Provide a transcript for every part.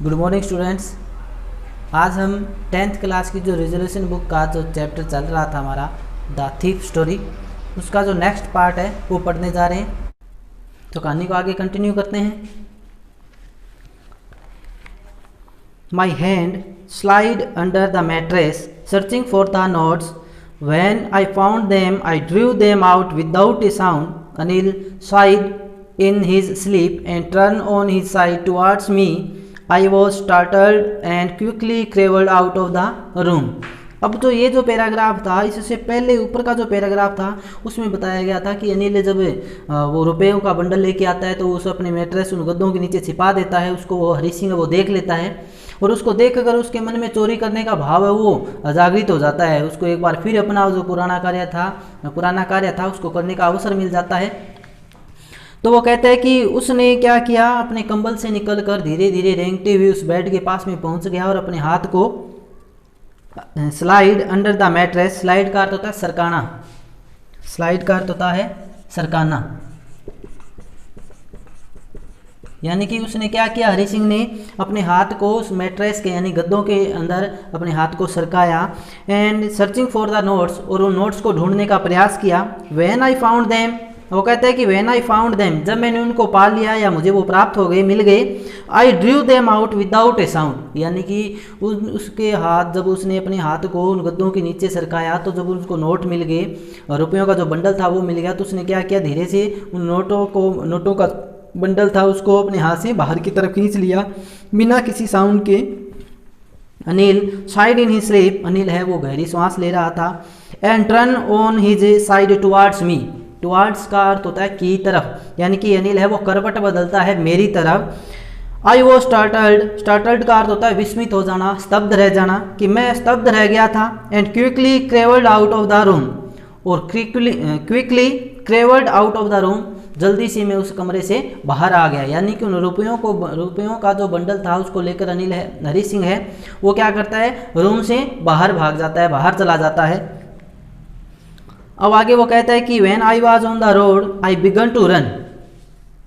Good morning students. आज हम 10th class की जो रिजोल्यूशन बुक का जो चैप्टर चल रहा था हमारा द थीफ स्टोरी, उसका जो नेक्स्ट पार्ट है वो पढ़ने जा रहे हैं। तो कहानी को आगे कंटिन्यू करते हैं। My hand slide under the mattress searching for the notes. When I found them I drew them out without A sound. Anil side in his sleep and turned on his side towards me. I was startled and quickly crawled out of the room. अब तो ये जो paragraph था, इससे पहले ऊपर का जो पैराग्राफ था उसमें बताया गया था कि अनिल जब वो रुपयों का बंडल लेके आता है तो उसे अपने मैट्रेस उन गद्दों के नीचे छिपा देता है। उसको वो हरी सिंह वो देख लेता है और उसको देख कर उसके मन में चोरी करने का भाव है वो जागृत हो जाता है। उसको एक बार फिर अपना जो पुराना कार्य था उसको करने का अवसर मिल जाता है। तो वो कहता है कि उसने क्या किया, अपने कंबल से निकलकर धीरे धीरे रेंगते हुए उस बेड के पास में पहुंच गया और अपने हाथ को slide under the mattress. Slide का अर्थ होता है सरकाना। स्लाइड का अर्थ होता है सरकाना, यानी कि उसने क्या किया, हरि सिंह ने अपने हाथ को उस मैट्रेस के यानी गद्दों के अंदर अपने हाथ को सरकाया and searching for the notes, और उन नोट्स को ढूंढने का प्रयास किया। व्हेन आई फाउंड देम, वो कहता है कि व्हेन आई फाउंड देम, जब मैंने उनको पा लिया या मुझे वो प्राप्त हो गए, मिल गए। I drew them out without A sound, यानी कि उसके हाथ, जब उसने अपने हाथ को उन गद्दों के नीचे सरकाया तो जब उसको नोट मिल गए और रुपयों का जो बंडल था वो मिल गया, तो उसने क्या किया, धीरे से उन नोटों का बंडल था उसको अपने हाथ से बाहर की तरफ खींच लिया बिना किसी साउंड के। Anil side in his sleep, Anil है वो गहरी सांस ले रहा था। And turn on his side towards me, towards का अर्थ होता है की तरफ, यानी कि अनिल है वो करवट बदलता है मेरी तरफ। आई वो स्टार्टल्ड, स्टार्टल्ड का अर्थ होता है विस्मित हो जाना, स्तब्ध रह जाना, कि मैं स्तब्ध रह गया था। And quickly crawled out of the room, और quickly crawled out of the room, जल्दी से मैं उस कमरे से बाहर आ गया। यानी कि उन रुपयों का जो बंडल था उसको लेकर अनिल है, हरि सिंह है वो क्या करता है, रूम से बाहर भाग जाता है, बाहर चला जाता है। अब आगे वो कहता है कि when I was on the road I began to run.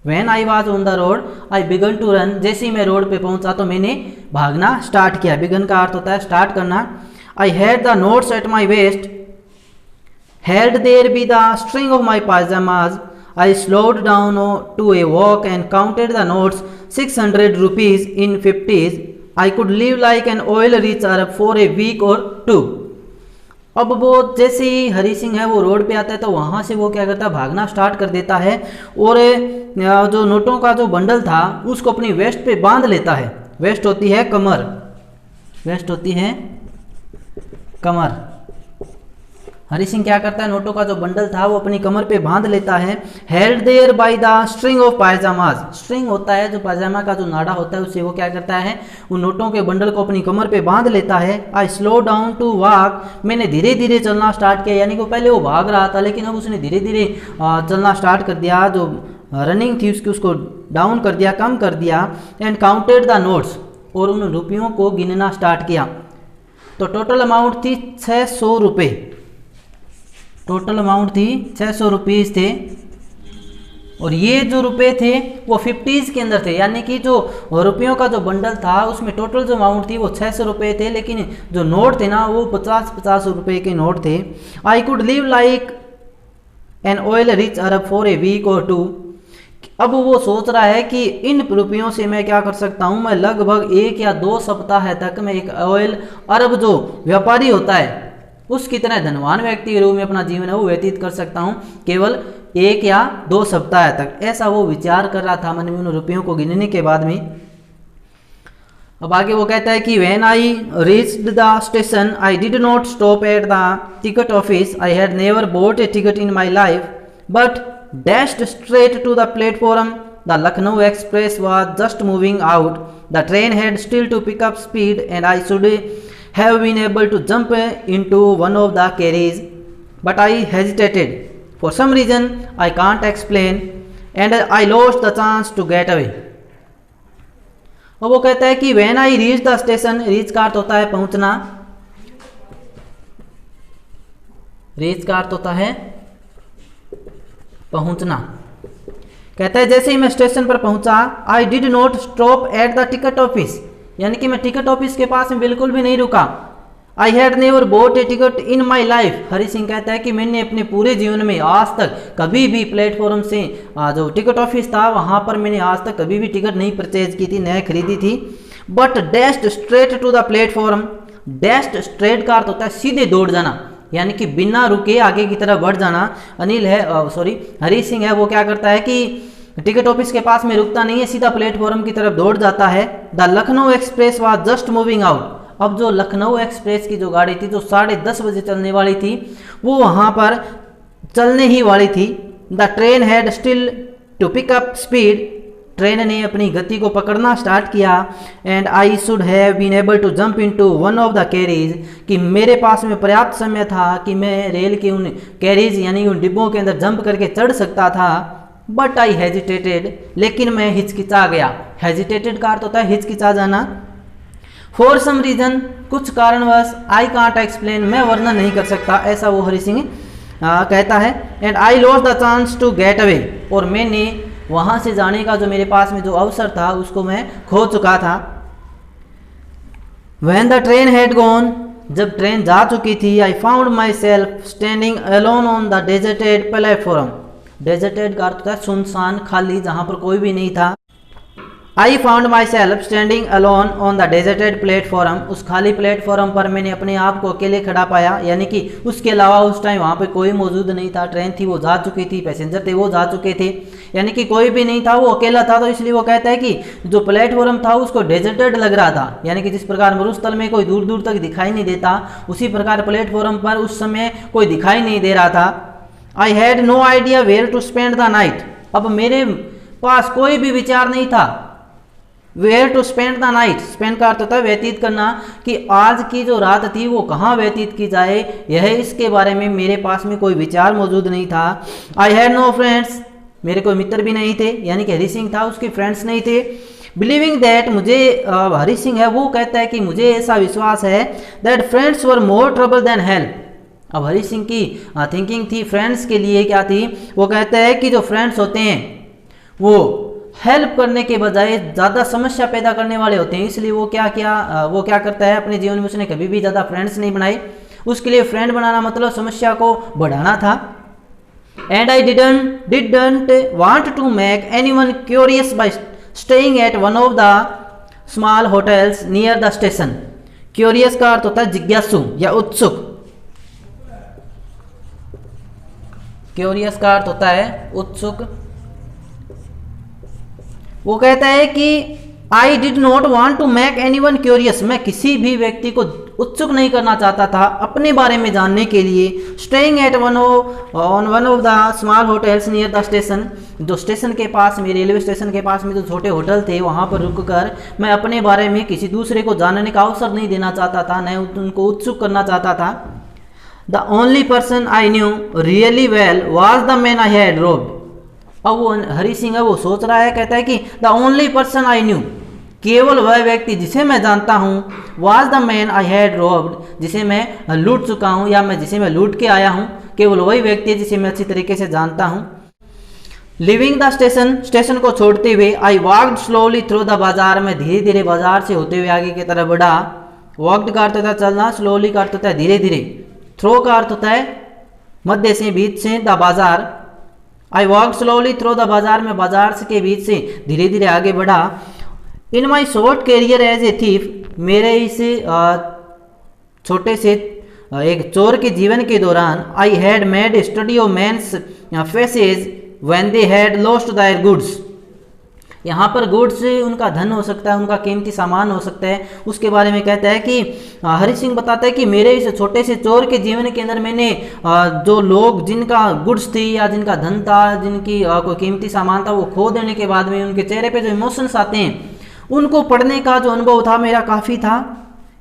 When I was on the road I began to run, जैसे ही मैं रोड पे पहुंचा तो मैंने भागना स्टार्ट किया। बिगन का अर्थ होता है स्टार्ट करना। I had the notes at my waist, had there by the string of my pyjamas. I slowed down to a walk and counted the notes 600 rupees in 50s। I could live like an oil rich Arab for a week और two. अब वो जैसे ही हरि सिंह है वो road पे आता है तो वहाँ से वो क्या करता है, भागना स्टार्ट कर देता है और जो नोटों का जो बंडल था उसको अपनी वेस्ट पे बांध लेता है। वेस्ट होती है कमर, वेस्ट होती है कमर। हरि सिंह क्या करता है, नोटों का जो बंडल था वो अपनी कमर पे बांध लेता है। Held there by the string of pyjamas, string होता है जो पायजामा का जो नाड़ा होता है, उससे वो क्या करता है, उन नोटों के बंडल को अपनी कमर पे बांध लेता है। I slow down to walk, मैंने धीरे धीरे चलना स्टार्ट किया, यानी कि पहले वो भाग रहा था लेकिन अब उसने धीरे धीरे चलना स्टार्ट कर दिया, जो रनिंग थी उसको डाउन कर दिया, कम कर दिया। एंड काउंटेड द नोट्स, और उन रुपयों को गिनना स्टार्ट किया। तो टोटल अमाउंट थी 600 रुपये, टोटल अमाउंट थी 600 रुपीज़ थे। और ये जो रुपए थे वो 50s के अंदर थे, यानी कि जो रुपयों का जो बंडल था उसमें टोटल जो अमाउंट थी वो 600 रुपये थे, लेकिन जो नोट थे ना वो 50-50 रुपये के नोट थे। I could live like an oil rich Arab for a week और टू। अब वो सोच रहा है कि इन रुपयों से मैं क्या कर सकता हूँ, मैं लगभग 1 या 2 सप्ताह तक मैं एक ऑयल अरब जो व्यापारी होता है उसकी तरह धनवान व्यक्ति के रूप में अपना जीवन है वो व्यतीत कर सकता हूँ, केवल 1 या 2 सप्ताह तक। ऐसा वो विचार कर रहा था मन में उन रुपयों को गिनने के बाद में। अब आगे वो कहता है कि when I reached the station I did not stop at the ticket office. I had never bought a ticket in my life but dashed straight to the platform. The Lucknow express was just moving out. The train had still to pick up speed and I should have been able to jump into one of the carriages, but I hesitated for some reason I can't explain and I lost the chance to get away. और वो कहता है कि when I reached the station, reach का अर्थ होता है पहुंचना, reach का अर्थ होता है पहुंचना। कहता है जैसे ही मैं स्टेशन पर पहुंचा, I did not stop at the ticket office, यानी कि मैं टिकट ऑफिस के पास में बिल्कुल भी नहीं रुका। I had never bought a ticket in my life. Hari Singh कहता है कि मैंने अपने पूरे जीवन में आज तक कभी भी प्लेटफॉर्म से जो टिकट ऑफिस था वहाँ पर मैंने आज तक कभी भी टिकट नहीं परचेज की थी, नहीं खरीदी थी। But dashed straight to the platform. Dashed straight का अर्थ होता है सीधे दौड़ जाना, यानी कि बिना रुके आगे की तरफ बढ़ जाना। हरी सिंह है वो क्या करता है कि टिकट ऑफिस के पास में रुकता नहीं है, सीधा प्लेटफॉर्म की तरफ दौड़ जाता है। The Lucknow express was just moving out. अब जो लखनऊ एक्सप्रेस की जो गाड़ी थी जो 10:30 बजे चलने वाली थी वो वहाँ पर चलने ही वाली थी। The train had still to pick up speed. ट्रेन ने अपनी गति को पकड़ना स्टार्ट किया। And I should have been able to jump into one of the carriage, कि मेरे पास में पर्याप्त समय था कि मैं रेल के उन कैरीज यानी उन डिब्बों के अंदर जंप करके चढ़ सकता था। बट आई हेजिटेटेड, लेकिन मैं हिचकिचा गया। हेजिटेटेड का अर्थ होता है हिचकिचा जाना। फॉर सम रीजन, कुछ कारणवश, आई कांट एक्सप्लेन, मैं वर्णन नहीं कर सकता, ऐसा वो हरी सिंह कहता है। And I lost the chance to get away, और मैंने वहाँ से जाने का जो मेरे पास में जो अवसर था उसको मैं खो चुका था। When the train had gone, जब ट्रेन जा चुकी थी, I found my self standing alone on the deserted platform. Deserted का अर्थ था सुनसान, खाली, जहाँ पर कोई भी नहीं था। I found my self standing alone on the deserted platform. उस खाली प्लेटफॉर्म पर मैंने अपने आप को अकेले खड़ा पाया, यानी कि उसके अलावा उस टाइम वहाँ पे कोई मौजूद नहीं था। ट्रेन थी वो जा चुकी थी, पैसेंजर थे वो जा चुके थे, यानी कि कोई भी नहीं था, वो अकेला था। तो इसलिए वो कहता है कि जो प्लेटफॉर्म था उसको डेजर्टेड लग रहा था, यानी कि जिस प्रकार मरुस्थल में कोई दूर दूर तक दिखाई नहीं देता, उसी प्रकार प्लेटफॉर्म पर उस समय कोई दिखाई नहीं दे रहा था। I had no idea where to spend the night. अब मेरे पास कोई भी विचार नहीं था where to spend the night. Spend का अर्थ होता है व्यतीत करना, कि आज की जो रात थी वो कहाँ व्यतीत की जाए, यह इसके बारे में मेरे पास में कोई विचार मौजूद नहीं था। आई हैड नो फ्रेंड्स, मेरे कोई मित्र भी नहीं थे, यानी कि हरी सिंह था उसके फ्रेंड्स नहीं थे। बिलीविंग दैट, मुझे हरी सिंह है वो कहता है कि मुझे ऐसा विश्वास है that friends were more trouble than help. अब हरी सिंह की थिंकिंग थी फ्रेंड्स के लिए क्या थी, वो कहता है कि जो फ्रेंड्स होते हैं वो हेल्प करने के बजाय ज़्यादा समस्या पैदा करने वाले होते हैं। इसलिए वो क्या करता है अपने जीवन में, उसने कभी भी ज़्यादा फ्रेंड्स नहीं बनाए। उसके लिए फ्रेंड बनाना मतलब समस्या को बढ़ाना था। And I didn't want to make anyone curious by staying at one of the small hotels near the station. Curious का अर्थ होता है जिज्ञासु या उत्सुक। क्यूरियस का अर्थ होता है उत्सुक। वो कहता है कि I did not want to make anyone curious, मैं किसी भी व्यक्ति को उत्सुक नहीं करना चाहता था अपने बारे में जानने के लिए। Staying at one of the small hotels near the station, जो स्टेशन के पास में, रेलवे स्टेशन के पास में जो छोटे होटल थे वहाँ पर रुककर मैं अपने बारे में किसी दूसरे को जानने का अवसर नहीं देना चाहता था, न उनको उत्सुक करना चाहता था। The only person I knew really well was the man I had robed. अब वो हरी सिंह है वो सोच रहा है, कहता है कि the only person I knew, केवल वह व्यक्ति जिसे मैं जानता हूँ, was the man I had robed, जिसे मैं लूट चुका हूँ या जिसे मैं लूट के आया हूँ, केवल वही व्यक्ति है जिसे मैं अच्छी तरीके से जानता हूँ। लिविंग द स्टेशन, स्टेशन को छोड़ते हुए, I walked slowly through the बाजार, में धीरे धीरे बाजार से होते हुए आगे की तरफ बढ़ा। वॉकड का अर्थ होता है चलना, स्लोली का अर्थ होता है धीरे धीरे, थ्रो का अर्थ होता है मध्य से, बीच से, द बाजार। I walk slowly through the बाजार, में बाजार के बीच से धीरे धीरे आगे बढ़ा। In my short career as a thief, मेरे इस छोटे से एक चोर के जीवन के दौरान, I had made study of man's faces when they had lost their goods. यहाँ पर गुड्स उनका धन हो सकता है, उनका कीमती सामान हो सकता है, उसके बारे में कहता है कि हरी सिंह बताता है कि मेरे इस छोटे से चोर के जीवन के अंदर मैंने जो लोग जिनका गुड्स थी या जिनका धन था, जिनकी कोई कीमती सामान था, वो खो देने के बाद में उनके चेहरे पे जो इमोशंस आते हैं उनको पढ़ने का जो अनुभव था मेरा काफ़ी था,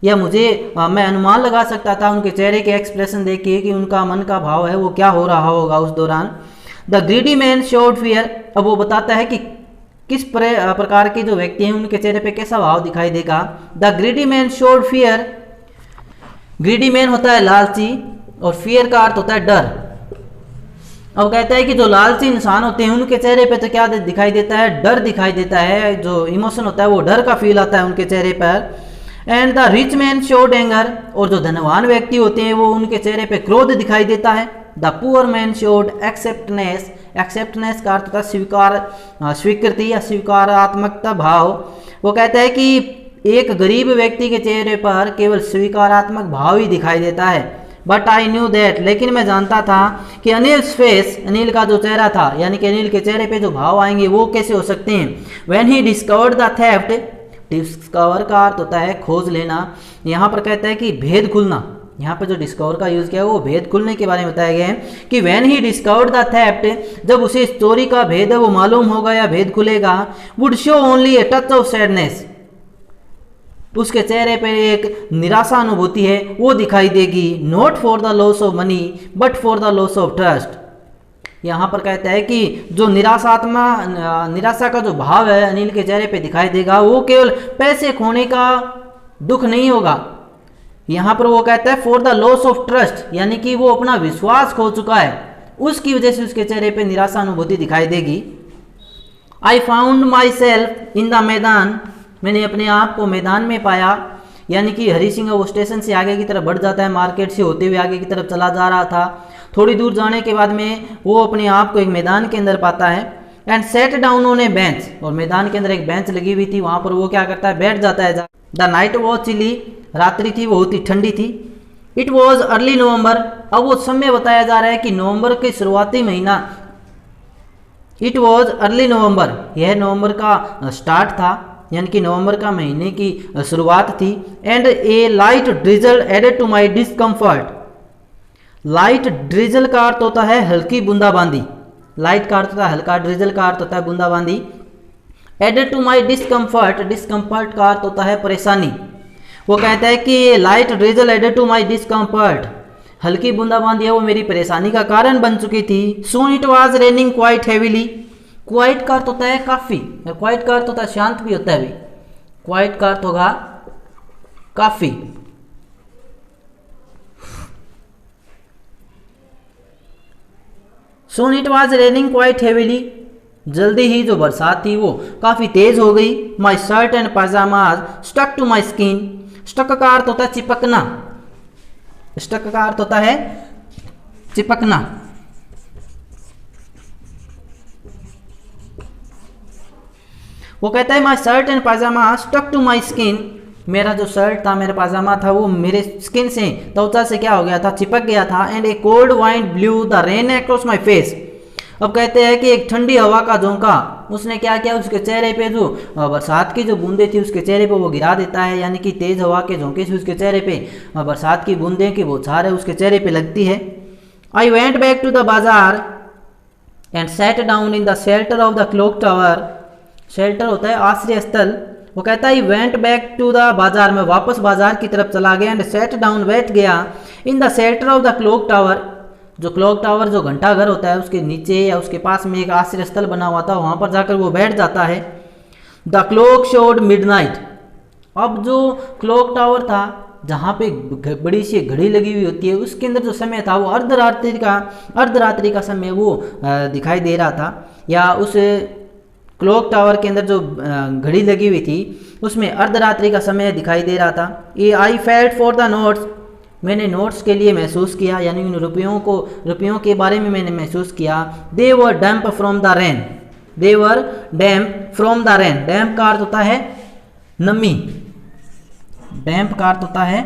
या मैं अनुमान लगा सकता था उनके चेहरे के एक्सप्रेशन देख के कि उनका मन का भाव है वो क्या हो रहा होगा उस दौरान। The greedy man showed fear, अब वो बताता है कि किस प्रकार के जो व्यक्ति हैं उनके चेहरे पे कैसा भाव दिखाई देगा। The greedy man showed fear, greedy man होता है लालची और फियर का अर्थ होता है डर। अब कहता है कि जो लालची इंसान होते हैं उनके चेहरे पे तो क्या दिखाई देता है, डर दिखाई देता है, जो इमोशन होता है वो डर का फील आता है उनके चेहरे पर। And the rich man showed anger, और जो धनवान व्यक्ति होते हैं वो उनके चेहरे पे क्रोध दिखाई देता है। द पुअर मैन शोड एक्सेप्टनेस, एक्सेप्टनेस का अर्थ होता है स्वीकार, स्वीकृति या स्वीकारात्मकता भाव। वो कहता है कि एक गरीब व्यक्ति के चेहरे पर केवल स्वीकारात्मक भाव ही दिखाई देता है। बट आई न्यू दैट, लेकिन मैं जानता था कि अनिल फेस, अनिल का जो चेहरा था, यानी कि अनिल के चेहरे पे जो भाव आएंगे वो कैसे हो सकते हैं। When he discovered the theft, discover का अर्थ होता है खोज लेना, यहाँ पर कहता है कि भेद खुलना, यहाँ पर जो डिस्कवर का यूज किया है वो भेद खुलने के बारे में बताया गया है कि when he discovered the theft, जब उसे चोरी का भेद है वो मालूम होगा या भेद खुलेगा, would show only a touch of sadness, उसके चेहरे पर एक निराशा अनुभूति है वो दिखाई देगी। Not for the loss of money but for the loss of trust, यहाँ पर कहता है कि जो निराशा का जो भाव है अनिल के चेहरे पे दिखाई देगा वो केवल पैसे खोने का दुख नहीं होगा, यहाँ पर वो कहता है for the loss of trust, यानी कि वो अपना विश्वास खो चुका है, उसकी वजह से उसके चेहरे पे निराशा अनुभूति दिखाई देगी। I found my self in the मैदान, मैंने अपने आप को मैदान में पाया, यानी कि हरी सिंह वो स्टेशन से आगे की तरफ बढ़ जाता है, मार्केट से होते हुए आगे की तरफ चला जा रहा था। थोड़ी दूर जाने के बाद में वो अपने आप को एक मैदान के अंदर पाता है। And sat down on A bench, और मैदान के अंदर एक बेंच लगी हुई थी, वहाँ पर वो क्या करता है बैठ जाता है। द नाइट वॉज चिली, रात्रि थी वो बहुत ही ठंडी थी। इट वॉज अर्ली नवंबर, अब वो समय बताया जा रहा है कि नवंबर के शुरुआती महीना। इट वॉज अर्ली नवंबर, यह नवंबर का स्टार्ट था, यानी कि नवंबर का महीने की शुरुआत थी। And a light drizzle added to my discomfort, light drizzle का अर्थ होता है हल्की बूंदाबांदी, लाइट का अर्थ होता है हल्का, ड्रिजल का अर्थ होता है बूंदाबांदी। Added to my discomfort, discomfort का अर्थ होता है परेशानी। वो कहता है कि light drizzle added to my discomfort, हल्की बूंदाबांदी है वो मेरी परेशानी का कारण बन चुकी थी। Soon it was raining quite heavily, quite का अर्थ होता है काफ़ी, क्वाइट का अर्थ होता है शांत भी होता है भी, क्वाइट का अर्थ होगा काफ़ी। Soon it was raining quite heavily, जल्दी ही जो बरसात थी वो काफ़ी तेज़ हो गई। My shirt and pyjamas stuck to my skin, stuck का अर्थ होता है चिपकना, स्टक का अर्थ होता है चिपकना। वो कहता है my shirt and pyjama stuck to my skin, मेरा जो शर्ट था मेरा पाजामा था वो मेरे स्किन से, त्वचा से क्या हो गया था, चिपक गया था। And A cold wind blue the rain across my face, अब कहते हैं कि एक ठंडी हवा का झोंका उसने क्या किया, उसके चेहरे पे जो बरसात की जो बूंदें थी उसके चेहरे पे वो गिरा देता है, यानी कि तेज़ हवा के झोंके से उसके चेहरे पे बरसात की बूंदें की बौछार है उसके चेहरे पे लगती है। I went back to the bazaar and sat down in the shelter of the clock tower, shelter होता है आश्रय स्थल। वो कहता है वेंट बैक टू द बाजार, में वापस बाजार की तरफ चला गया। एंड सेट डाउन, बैठ गया। इन the shelter of the clock tower, जो क्लॉक टावर जो घंटा घर होता है उसके नीचे या उसके पास में एक आश्रय स्थल बना हुआ था, वहाँ पर जाकर वो बैठ जाता है। द क्लॉक शोड मिडनाइट, अब जो क्लॉक टावर था जहाँ पे बड़ी सी घड़ी लगी हुई होती है उसके अंदर जो समय था वो अर्धरात्रि का समय वो दिखाई दे रहा था, या उस क्लॉक टावर के अंदर जो घड़ी लगी हुई थी उसमें अर्धरात्रि का समय दिखाई दे रहा था। ये I felt for the notes, मैंने नोट्स के लिए महसूस किया, यानी उन रुपयों के बारे में मैंने महसूस किया। They were damp from the rain, they were damp from the rain, damp का अर्थ होता है नमी, डैम्प का अर्थ होता है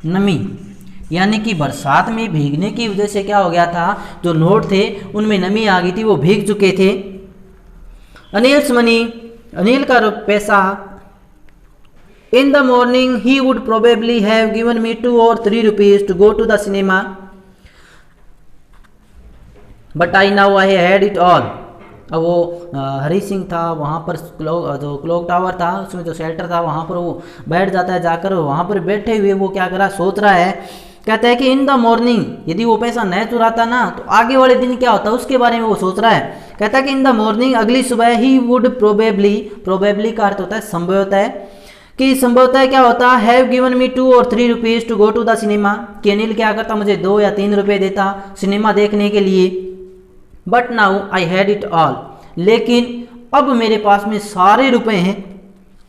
नमी, यानी कि बरसात में भीगने की वजह से क्या हो गया था, जो नोट थे उनमें नमी आ गई थी, वो भीग चुके थे। अनिल्स मनी, अनिल का पैसा। In the morning he would probably have given me 2 or 3 rupees to go to the cinema, but I now I had it all. अब वो हरी सिंह था वहाँ पर जो क्लॉक टावर था उसमें जो शेल्टर था वहाँ पर वो बैठ जाता है, जाकर वहाँ पर बैठे हुए वो क्या कर रहा, सोच रहा है। कहता है कि इन द मॉर्निंग, यदि वो पैसा नहीं चुराता ना तो आगे वाले दिन क्या होता है उसके बारे में वो सोच रहा है। कहता है कि इन द मॉर्निंग, अगली सुबह, ही वुड प्रोबेबली का अर्थ होता है संभवतः है, कि संभवतः क्या होता, have given me 2 or 3 rupees to go to the cinema, कि अनिल क्या करता, मुझे 2 या 3 रुपये देता सिनेमा देखने के लिए। But now I had it all, लेकिन अब मेरे पास में सारे रुपए हैं।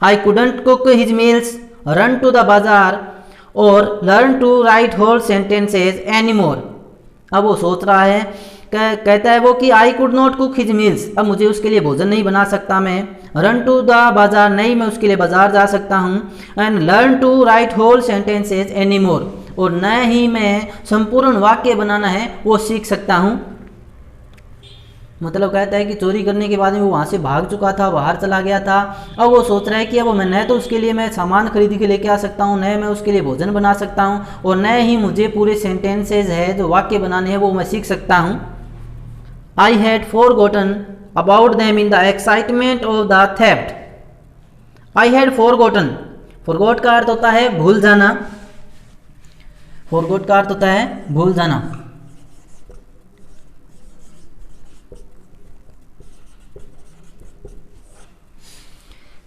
I couldn't cook his meals, run to the bazaar और learn to write whole sentences any more. अब वो सोच रहा है, कहता है वो कि I could not cook his meals, अब मुझे उसके लिए भोजन नहीं बना सकता मैं। रन टू द बाजार, नहीं मैं उसके लिए बाजार जा सकता हूँ। And learn to write whole sentences any more, और न ही मैं संपूर्ण वाक्य बनाना है वो सीख सकता हूँ। मतलब कहता है कि चोरी करने के बाद में वो वहाँ से भाग चुका था, बाहर चला गया था। अब वो सोच रहा है कि अब मैं न तो उसके लिए मैं सामान खरीद के लेके आ सकता हूँ, न मैं उसके लिए भोजन बना सकता हूँ, और न ही मुझे पूरे सेंटेंसेज है जो वाक्य बनाने हैं वो मैं सीख सकता हूँ। I had forgotten about them in the excitement of the theft. I had forgotten, forgot का अर्थ होता है भूल जाना, फॉरगॉट का अर्थ होता है भूल जाना।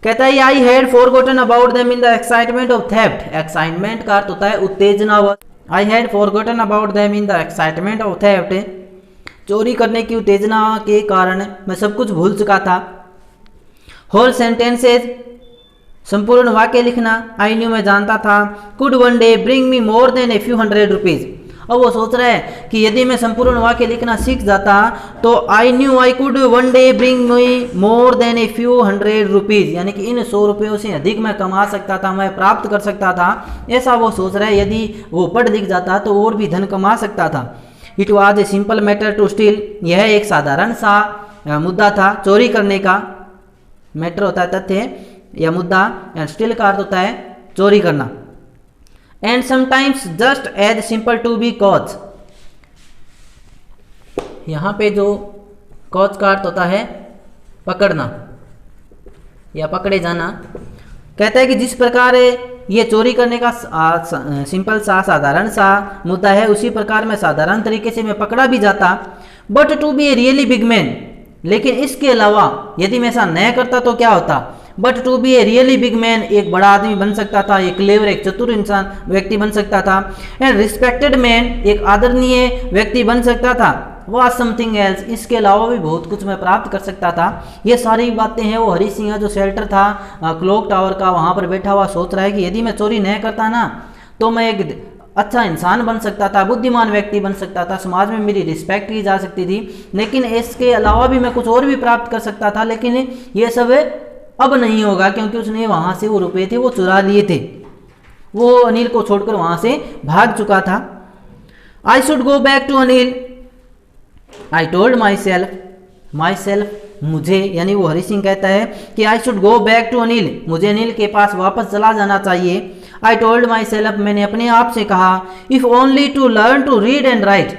कहता है I had forgotten about them in the excitement of theft. Excitement का अर्थ होता है उत्तेजना। I had forgotten about them in the excitement of theft, चोरी करने की उत्तेजना के कारण मैं सब कुछ भूल चुका था। होल सेंटेंसेज, संपूर्ण वाक्य लिखना। आई न्यू, मैं जानता था। Could one day bring me more than a few hundred rupees. अब वो सोच रहा है कि यदि मैं संपूर्ण वाक्य लिखना सीख जाता तो I knew I could one day bring me more than a few hundred rupees, यानी कि इन 100 रुपयों से अधिक मैं कमा सकता था, मैं प्राप्त कर सकता था। ऐसा वो सोच रहा है। यदि वो पढ़ लिख जाता तो और भी धन कमा सकता था। It was a simple matter to steal, यह एक साधारण सा मुद्दा था चोरी करने का। मैटर होता है तथ्य या मुद्दा, एंड स्टील का अर्थ होता है चोरी करना। And sometimes just as simple to be caught, यहाँ पे जो कॉच का अर्थ होता है पकड़ना या पकड़े जाना। कहता है कि जिस प्रकार ये चोरी करने का सिंपल सा साधारण सा मुद्दा है, उसी प्रकार मैं साधारण तरीके से मैं पकड़ा भी जाता। But to be a really big man, लेकिन इसके अलावा यदि मैं ऐसा न करता तो क्या होता। But to be a really big man, एक बड़ा आदमी बन सकता था, एक क्लेवर, एक चतुर इंसान व्यक्ति बन सकता था। एंड रिस्पेक्टेड मैन, एक आदरणीय व्यक्ति बन सकता था। वह समथिंग एल्स, इसके अलावा भी बहुत कुछ मैं प्राप्त कर सकता था। ये सारी बातें हैं। वो हरी सिंह जो शेल्टर था क्लॉक टावर का, वहाँ पर बैठा हुआ सोच रहा है कि यदि मैं चोरी नहीं करता ना तो मैं एक अच्छा इंसान बन सकता था, बुद्धिमान व्यक्ति बन सकता था, समाज में मेरी रिस्पेक्ट की जा सकती थी। लेकिन इसके अलावा भी मैं कुछ और भी प्राप्त कर सकता था, लेकिन ये सब अब नहीं होगा क्योंकि उसने वहाँ से वो रुपये थे वो चुरा लिए थे। वो अनिल को छोड़कर वहाँ से भाग चुका था। I should go back to Anil, I told myself, मुझे, यानी वो हरी सिंह कहता है कि I should go back to Anil, मुझे अनिल के पास वापस चला जाना चाहिए। आई टोल्ड माई सेल्फ, मैंने अपने आप से कहा। If only to learn to read and write,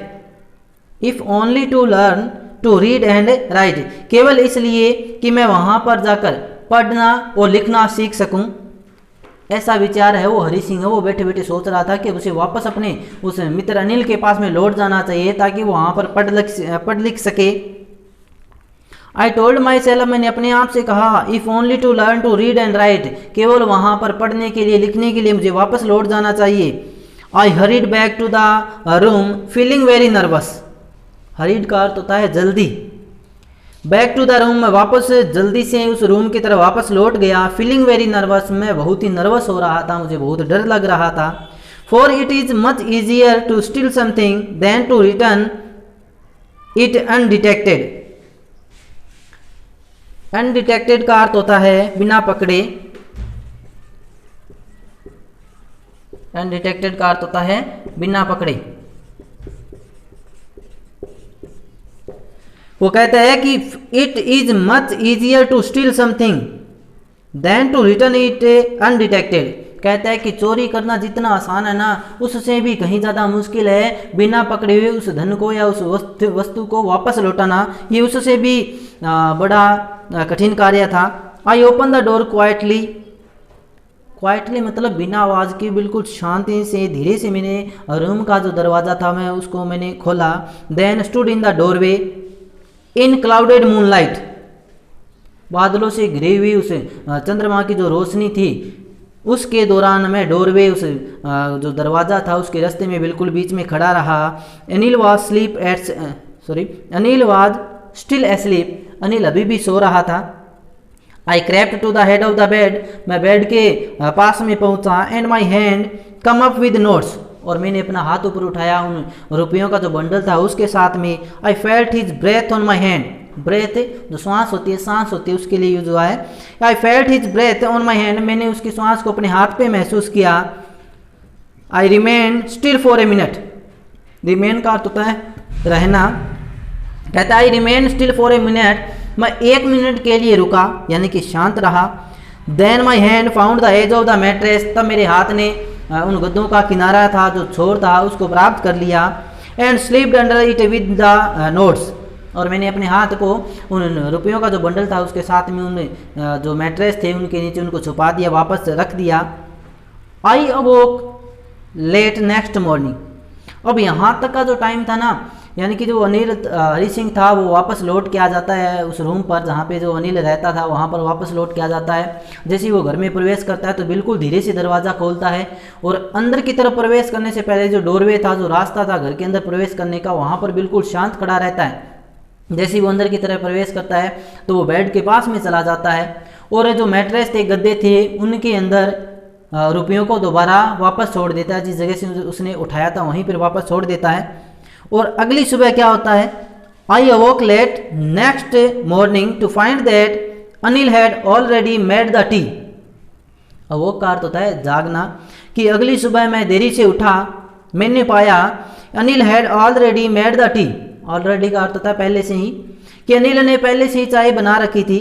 if only to learn to read and write, केवल इसलिए कि मैं वहाँ पर जाकर पढ़ना और लिखना सीख सकूँ। ऐसा विचार है वो हरी सिंह है। वो बैठे बैठे सोच रहा था कि उसे वापस अपने उस मित्र अनिल के पास में लौट जाना चाहिए ताकि वो वहाँ पर पढ़ लिख सके। आई टोल्ड माई सेल्फ, मैंने अपने आप से कहा। If only to learn to read and write, केवल वहाँ पर पढ़ने के लिए लिखने के लिए मुझे वापस लौट जाना चाहिए। I hurried back to the room feeling very nervous, hurried का अर्थ होता है जल्दी। बैक टू द रूम, मैं वापस जल्दी से उस रूम की तरफ वापस लौट गया। फीलिंग वेरी नर्वस, मैं बहुत ही नर्वस हो रहा था, मुझे बहुत डर लग रहा था। For it is much easier to steal something than to return it undetected. Undetected का अर्थ होता है बिना पकड़े, अनडिटेक्टेड का अर्थ होता है बिना पकड़े। वो कहता है कि it is much easier to steal something than to return it undetected. कहता है कि चोरी करना जितना आसान है ना, उससे भी कहीं ज़्यादा मुश्किल है बिना पकड़े हुए उस धन को या उस वस्तु को वापस लौटाना। ये उससे भी बड़ा कठिन कार्य था। I open the door quietly, quietly मतलब बिना आवाज़ के, बिल्कुल शांति से धीरे से मैंने रूम का जो दरवाज़ा था मैं उसको मैंने खोला। Then stood in the doorway in clouded moonlight, बादलों से घिरी हुई उस चंद्रमा की जो रोशनी थी उसके दौरान मैं डोरवे, उस जो दरवाज़ा था उसके रास्ते में बिल्कुल बीच में खड़ा रहा। Anil was Anil was still asleep, Anil अभी भी सो रहा था। I crept to the head of the bed, मैं बेड के पास में पहुंचा। And my hand came up with notes, और मैंने अपना हाथ ऊपर उठाया उन रुपयों का जो बंडल था उसके साथ में। I felt his breath on my hand, breath जो सांस होती है उसके लिए यूज हुआ है। I felt his breath on my hand, मैंने उसकी सांस को अपने हाथ पे महसूस किया। I remain still for a minute, remain का अर्थ होता है रहना। कहता है I remain still for a minute, मैं 1 मिनट के लिए रुका यानी कि शांत रहा। Then my hand found the edge of the mattress, तब मेरे हाथ ने उन गद्दों का किनारा था जो छोर था उसको प्राप्त कर लिया। And slept under it with the notes, और मैंने अपने हाथ को उन रुपयों का जो बंडल था उसके साथ में उन जो मैट्रेस थे उनके नीचे उनको छुपा दिया, वापस रख दिया। आई अवोक लेट नेक्स्ट मॉर्निंग, अब यहाँ तक का जो टाइम था ना, यानी कि जो अनिल हरि सिंह था वो वापस लौट के आ जाता है उस रूम पर जहाँ पे जो अनिल रहता था, वहाँ पर वापस लौट के आ जाता है। जैसे ही वो घर में प्रवेश करता है तो बिल्कुल धीरे से दरवाज़ा खोलता है, और अंदर की तरफ प्रवेश करने से पहले जो डोरवे था, जो रास्ता था घर के अंदर प्रवेश करने का, वहाँ पर बिल्कुल शांत खड़ा रहता है। जैसे ही वो अंदर की तरफ प्रवेश करता है तो वो बेड के पास में चला जाता है, और जो मैट्रेस थे, गद्दे थे, उनके अंदर रुपयों को दोबारा वापस छोड़ देता है। जिस जगह से उसने उठाया था वहीं पर वापस छोड़ देता है। और अगली सुबह क्या होता है, I awoke late next morning to find that Anil had already made the tea. Awoke का अर्थ होता है जागना, कि अगली सुबह मैं देरी से उठा, मैंने पाया Anil had already made the T. Already का अर्थ होता है पहले से ही, कि अनिल ने पहले से ही चाय बना रखी थी।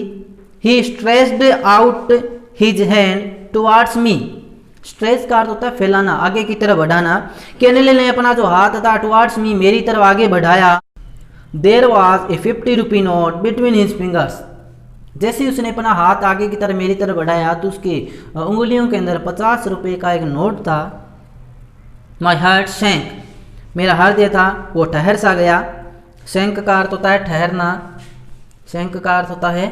He stretched out his hand towards me, stretch का अर्थ होता है फैलाना, आगे की तरफ बढ़ाना, कि अनिल ने अपना जो हाथ था टुवार्ड्स मी, मेरी तरफ आगे बढ़ाया। There was a 50 rupee note between his fingers, जैसे ही उसने अपना हाथ आगे की तरफ मेरी तरफ बढ़ाया तो उसकी उंगलियों के अंदर 50 रुपये का एक नोट था। माई हार्ट सैंक, मेरा हृदय था वो ठहर सा गया। सैंक का अर्थ होता है ठहरना, सैंक का अर्थ होता है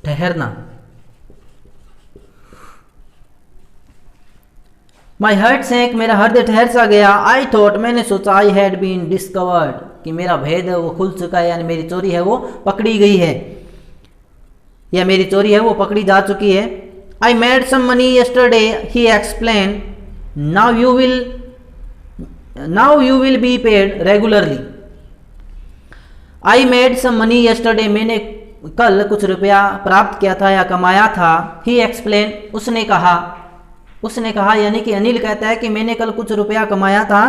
ठहरना। माई हार्ट सैंक, मेरा हृदय ठहर सा गया। आई थॉट, मैंने सोचा, आई हैड बीन डिस्कवर्ड, कि मेरा भेद है वो खुल चुका है, यानी मेरी चोरी है वो पकड़ी गई है, या मेरी चोरी है वो पकड़ी जा चुकी है। I made some money yesterday, he explain, now you will be paid regularly. I made some money yesterday, मैंने कल कुछ रुपया प्राप्त किया था या कमाया था। ही एक्सप्लेन, उसने कहा यानी कि अनिल कहता है कि मैंने कल कुछ रुपया कमाया था।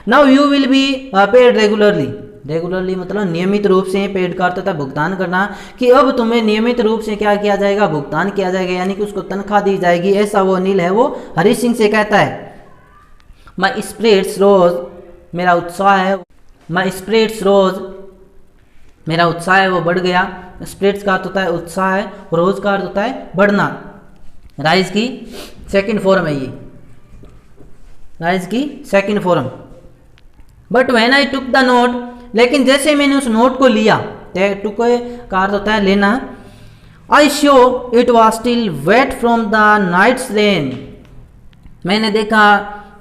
Now you will be paid regularly, regularly मतलब नियमित रूप से, पेड का अर्थ होता है भुगतान करना, कि अब तुम्हें नियमित रूप से क्या किया जाएगा, भुगतान किया जाएगा, यानी कि उसको तनख्वाह दी जाएगी। ऐसा वो अनिल है वो हरि सिंह से कहता है। माई स्पिरिट्स रोज, मेरा उत्साह है, माई स्पिरिट्स रोज, मेरा उत्साह है वो बढ़ गया। स्पिरिट्स का अर्थ होता है उत्साह है, रोज का अर्थ होता है बढ़ना। राइज की सेकंड फॉर्म है ये, राइज की second form. But when I took the note, लेकिन जैसे मैंने उस नोट को लिया, टुक का अर्थ होता है लेना। I saw it was still wet from the night's rain, मैंने देखा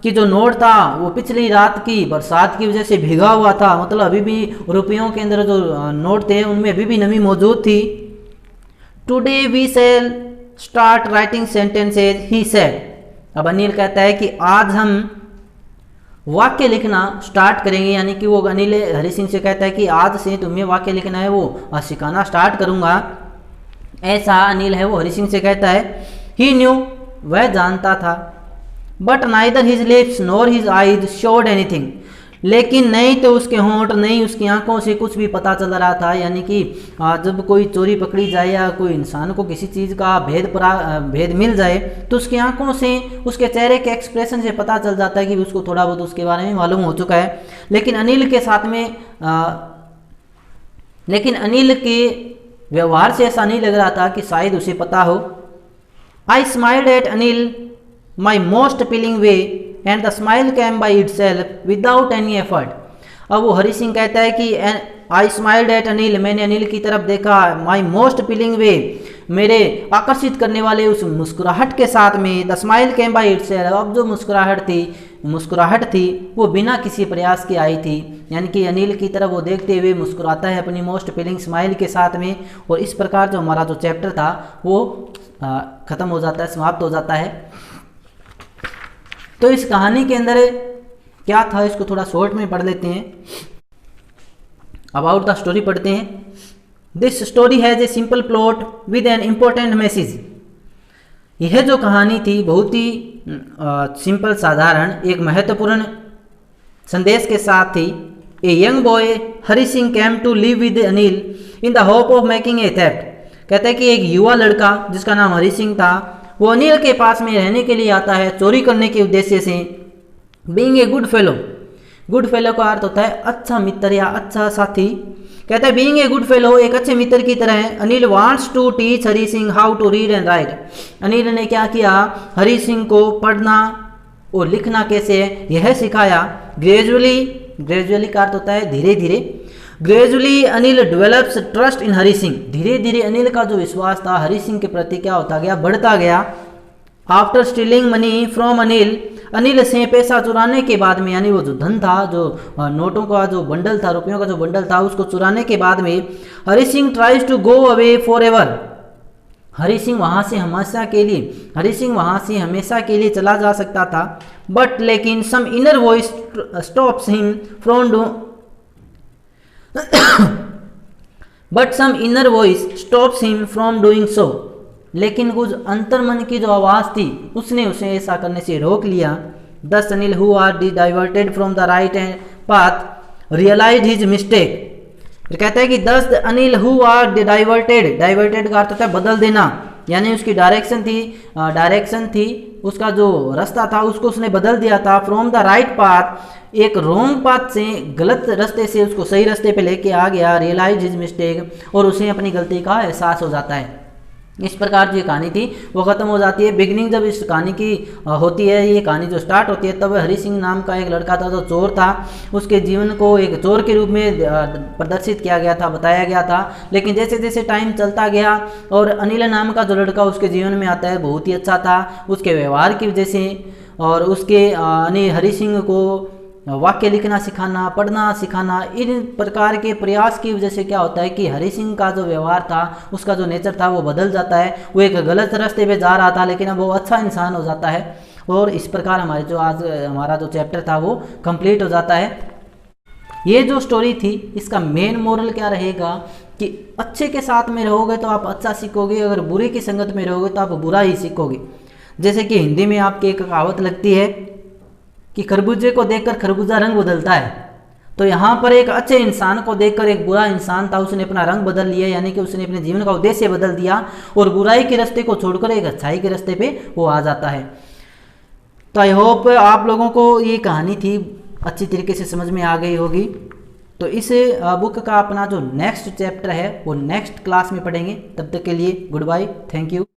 कि जो नोट था वो पिछली रात की बरसात की वजह से भीगा हुआ था, मतलब अभी भी रुपयों के अंदर जो नोट थे उनमें अभी भी नमी मौजूद थी। Today we shall start writing sentences, he said, अब अनिल कहता है कि आज हम वाक्य लिखना स्टार्ट करेंगे, यानी कि वो अनिल हरि सिंह से कहता है कि आज से तुम्हें वाक्य लिखना है वो सिखाना स्टार्ट करूंगा, ऐसा अनिल है वो हरि सिंह से कहता है। ही न्यू, वह जानता था। But neither his lips nor his eyes showed anything, लेकिन नहीं तो उसके होंठ नहीं उसकी आंखों से कुछ भी पता चल रहा था। यानी कि जब कोई चोरी पकड़ी जाए या कोई इंसान को किसी चीज़ का भेद मिल जाए तो उसकी आंखों से, उसके चेहरे के एक्सप्रेशन से पता चल जाता है कि उसको थोड़ा बहुत उसके बारे में मालूम हो चुका है। लेकिन अनिल के साथ में लेकिन अनिल के व्यवहार से ऐसा नहीं लग रहा था कि शायद उसे पता हो। I smiled at Anil my most appealing way and the smile came by itself without any effort. अब वो हरि सिंह कहता है कि आई स्माइल्ड एट अनिल, मैंने अनिल की तरफ देखा, माई मोस्ट अपीलिंग वे, मेरे आकर्षित करने वाले उस मुस्कुराहट के साथ में, the smile came by itself, अब जो मुस्कुराहट थी वो बिना किसी प्रयास के आई थी। यानी कि अनिल की तरफ वो देखते हुए मुस्कुराता है अपनी मोस्ट फीलिंग स्माइल के साथ में, और इस प्रकार जो हमारा जो चैप्टर था वो ख़त्म हो जाता है, समाप्त हो जाता है। तो इस कहानी के अंदर क्या था इसको थोड़ा शॉर्ट में पढ़ लेते हैं। अबाउट द स्टोरी पढ़ते हैं। This story has a simple plot with an important message. यह जो कहानी थी बहुत ही सिंपल, साधारण, एक महत्वपूर्ण संदेश के साथ थी। A young boy Hari Singh came to live with Anil in the hope of making a theft. कहते हैं कि एक युवा लड़का जिसका नाम हरी सिंह था वो अनिल के पास में रहने के लिए आता है चोरी करने के उद्देश्य से। Being a good fellow, good fellow का अर्थ होता है अच्छा मित्र या अच्छा साथी। कहते हैं बीइंग ए गुड फेलो, एक अच्छे मित्र की तरह Anil wants to teach Hari Singh how to read and write. Anil ने क्या किया, हरी सिंह को पढ़ना और लिखना कैसे है यह सिखाया। ग्रेजुअली का अर्थ होता है धीरे धीरे। Gradually Anil develops trust in Hari Singh, धीरे धीरे अनिल का जो विश्वास था हरी सिंह के प्रति क्या होता गया, बढ़ता गया। After stealing money from Anil से पैसा चुराने के बाद में, यानी वो जो धन था, जो नोटों का जो बंडल था, रुपयों का जो बंडल था, उसको चुराने के बाद में Hari Singh tries to go away forever. Hari Singh वहाँ से हमेशा के लिए चला जा सकता था। बट लेकिन some inner voice stops him from doing so. लेकिन कुछ अंतर्मन की जो आवाज़ थी उसने उसे ऐसा करने से रोक लिया। Thus Anil who are diverted from the right path realise his mistake. कहता है कि 10 अनिल हु आर डाइवर्टेड का अर्थ होता है बदल देना, यानी उसकी डायरेक्शन थी उसका जो रास्ता था उसको उसने बदल दिया था। फ्रॉम द राइट पाथ, एक रॉन्ग पाथ से, गलत रास्ते से उसको सही रास्ते पे लेके आ गया। रियलाइज हिज मिस्टेक, और उसे अपनी गलती का एहसास हो जाता है। इस प्रकार जो ये कहानी थी वो ख़त्म हो जाती है। बिगनिंग जब इस कहानी की होती है, ये कहानी जो स्टार्ट होती है, तब हरी सिंह नाम का एक लड़का था जो चोर था, उसके जीवन को एक चोर के रूप में प्रदर्शित किया गया था, बताया गया था। लेकिन जैसे जैसे टाइम चलता गया और अनिल नाम का जो लड़का उसके जीवन में आता है बहुत ही अच्छा था उसके व्यवहार की वजह से, और उसके हरी सिंह को वाक्य लिखना सिखाना, पढ़ना सिखाना, इन प्रकार के प्रयास की वजह से क्या होता है कि हरी सिंह का जो व्यवहार था, उसका जो नेचर था वो बदल जाता है। वो एक गलत रास्ते पे जा रहा था लेकिन अब वो अच्छा इंसान हो जाता है, और इस प्रकार हमारा जो चैप्टर था वो कंप्लीट हो जाता है। ये जो स्टोरी थी इसका मेन मोरल क्या रहेगा कि अच्छे के साथ में रहोगे तो आप अच्छा सीखोगे, अगर बुरे की संगत में रहोगे तो आप बुरा ही सीखोगे। जैसे कि हिंदी में आपकी एक कहावत लगती है कि खरबूजे को देखकर खरबूजा रंग बदलता है, तो यहाँ पर एक अच्छे इंसान को देखकर एक बुरा इंसान था उसने अपना रंग बदल लिया, यानी कि उसने अपने जीवन का उद्देश्य बदल दिया और बुराई के रास्ते को छोड़कर एक अच्छाई के रास्ते पे वो आ जाता है। तो आई होप आप लोगों को ये कहानी थी अच्छी तरीके से समझ में आ गई होगी। तो इस बुक का अपना जो नेक्स्ट चैप्टर है वो नेक्स्ट क्लास में पढ़ेंगे। तब तक के लिए गुड बाय, थैंक यू।